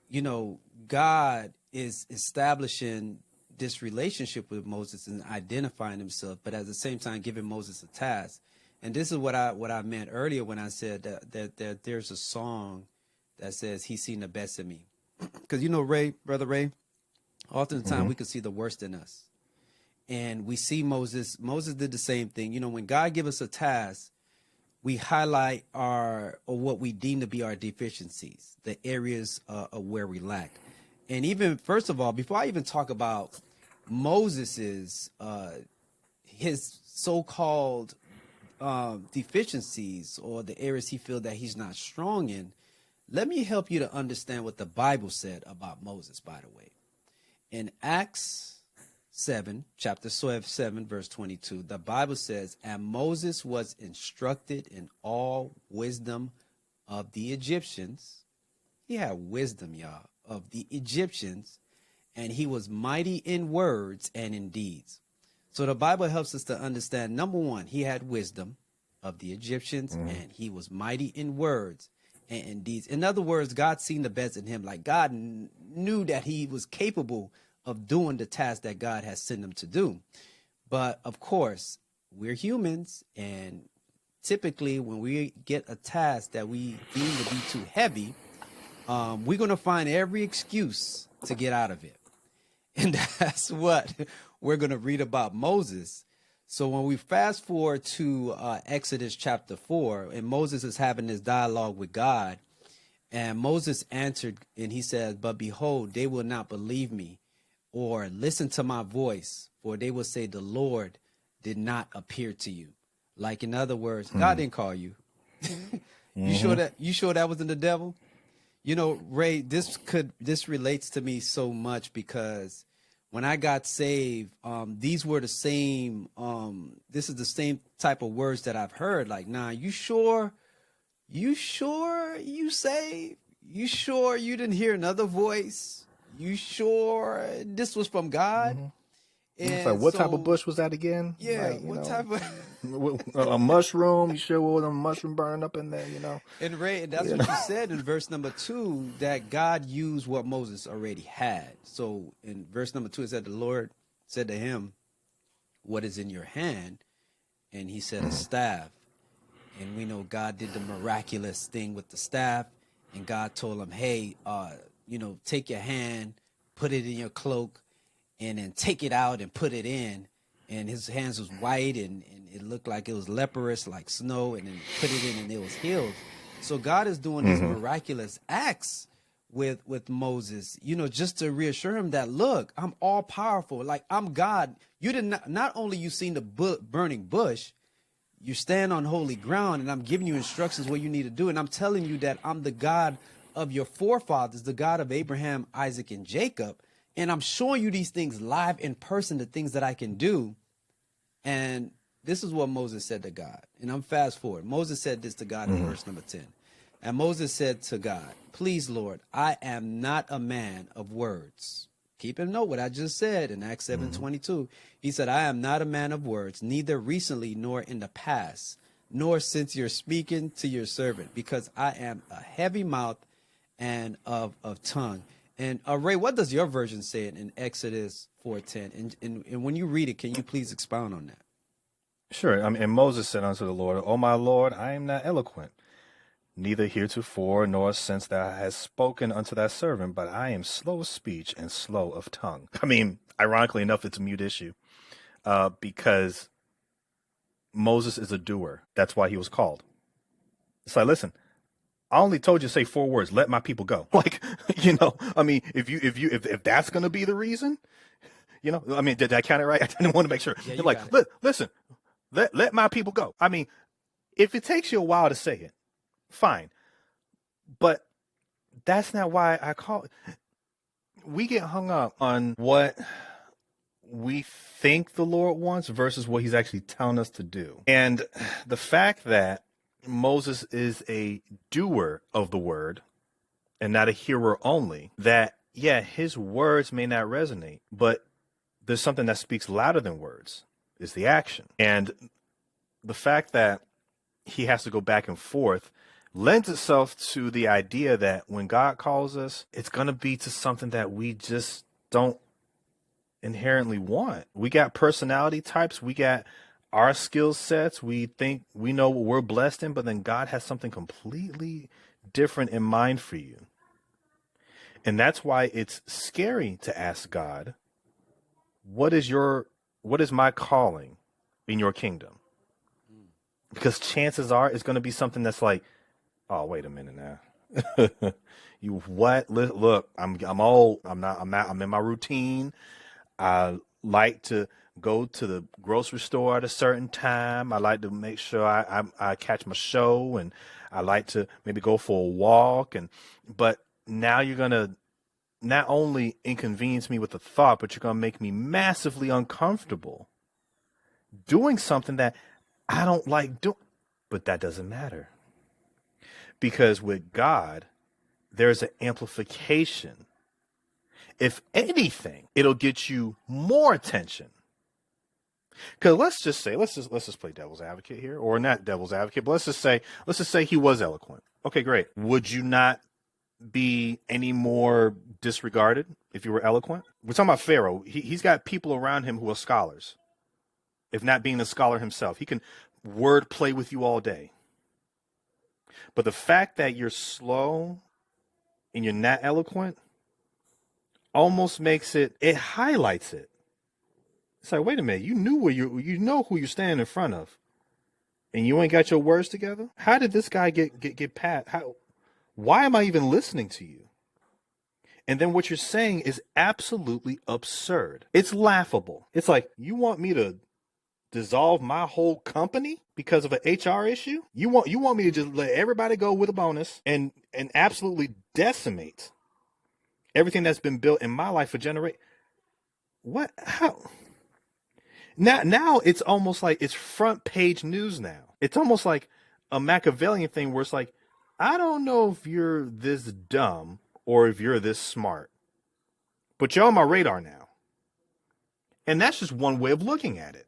you know, God is establishing this relationship with Moses and identifying himself, but at the same time giving Moses a task. And this is what I meant earlier when I said that there's a song that says he's seen the best in me. Because you know, brother Ray, often the time Hmm. we can see the worst in us. And we see Moses did the same thing. You know, when God give us a task, we highlight our or what we deem to be our deficiencies, the areas of where we lack. And even first of all, before I even talk about Moses's his so-called deficiencies or the areas he feel that he's not strong in, let me help you to understand what the Bible said about Moses. By the way, in Acts 7, chapter 7, verse 22, the Bible says, and Moses was instructed in all wisdom of the Egyptians. He had wisdom, y'all, of the Egyptians, and he was mighty in words and in deeds. So the Bible helps us to understand, number one, he had wisdom of the Egyptians, Hmm. and he was mighty in words and in deeds. In other words, God seen the best in him. Like God knew that he was capable of doing the task that God has sent him to do. But of course, we're humans, and typically when we get a task that we deem to be too heavy, we're going to find every excuse to get out of it. And that's what we're going to read about Moses. So when we fast forward to Exodus chapter 4, and Moses is having this dialogue with God, and Moses answered, and he said, but behold, they will not believe me or listen to my voice, for they will say, the Lord did not appear to you. Like, in other words, God Hmm. didn't call you. Hmm. You sure that wasn't the devil? You know, Ray, this relates to me so much because when I got saved, these were the same. This is the same type of words that I've heard. Like, nah, you sure? You sure you saved? You sure you didn't hear another voice? You sure this was from God? Hmm. It's like, And what type of so, bush was that again? yeah, Like, what type of a mushroom. You sure with a mushroom burning up in there? And Ray, and that's You what know. you said in verse number 2, that God used what Moses already had. So in verse number 2, it said the Lord said to him, what is in your hand? And he said, a staff. And we know God did the miraculous thing with the staff. And God told him, hey, take your hand, put it in your cloak, and then take it out and put it in. And his hands was white, and it looked like it was leprous, like snow, and then put it in and it was healed. So God is doing these Hmm. miraculous acts with Moses, just to reassure him that, look, I'm all powerful. Like, I'm God. You did not only you seen the burning bush, you stand on holy ground, and I'm giving you instructions what you need to do. And I'm telling you that I'm the God of your forefathers, the God of Abraham, Isaac, and Jacob. And I'm showing you these things live in person, the things that I can do. And this is what Moses said to God. And I'm fast forward. Moses said this to God in Hmm. verse number 10. And Moses said to God, please, Lord, I am not a man of words. Keep in note what I just said in Acts Hmm. 7:22. He said, I am not a man of words, neither recently nor in the past, nor since you're speaking to your servant, because I am a heavy mouth and of tongue. And Ray, what does your version say in Exodus 4:10? And when you read it, can you please expound on that? Sure. I mean, and Moses said unto the Lord, O my Lord, I am not eloquent, neither heretofore nor since thou hast spoken unto thy servant, but I am slow of speech and slow of tongue. I mean, ironically enough, it's a mute issue, because Moses is a doer. That's why he was called. It's like, listen, I only told you to say 4 words. Let my people go. Like, I mean, if that's gonna be the reason, I mean, did I count it right? I didn't want to make sure. Yeah, You're you like, got it. listen, let my people go. I mean, if it takes you a while to say it, fine, but that's not why I call it. We get hung up on what we think the Lord wants versus what He's actually telling us to do, and the fact that Moses is a doer of the word and not a hearer only, that, yeah, his words may not resonate, but there's something that speaks louder than words, is the action. And the fact that he has to go back and forth lends itself to the idea that when God calls us, it's going to be to something that we just don't inherently want. We got personality types, we got our skill sets, we think we know what we're blessed in, but then God has something completely different in mind for you. And that's why it's scary to ask God, what is my calling in your kingdom? Because chances are it's going to be something that's like, oh, wait a minute now. You what? Look, I'm old. I'm in my routine. I like to go to the grocery store at a certain time. I like to make sure I catch my show, and I like to maybe go for a walk. But now you're gonna not only inconvenience me with the thought, but you're gonna make me massively uncomfortable doing something that I don't like doing. But that doesn't matter, because with God, there's an amplification. If anything, it'll get you more attention. Because let's just play devil's advocate here, or not devil's advocate, but let's just say he was eloquent. Okay, great. Would you not be any more disregarded if you were eloquent? We're talking about Pharaoh. He's got people around him who are scholars. If not being a scholar himself, he can word play with you all day. But the fact that you're slow and you're not eloquent almost makes it highlights it. It's like, wait a minute, you know who you're standing in front of, and you ain't got your words together? How did this guy get past? Why am I even listening to you? And then what you're saying is absolutely absurd. It's laughable. It's like, you want me to dissolve my whole company because of an HR issue? You want me to just let everybody go with a bonus and absolutely decimate everything that's been built in my life for generations? What? How? Now it's almost like it's front page news now. It's almost like a Machiavellian thing where it's like, I don't know if you're this dumb or if you're this smart, but you're on my radar now. And that's just one way of looking at it.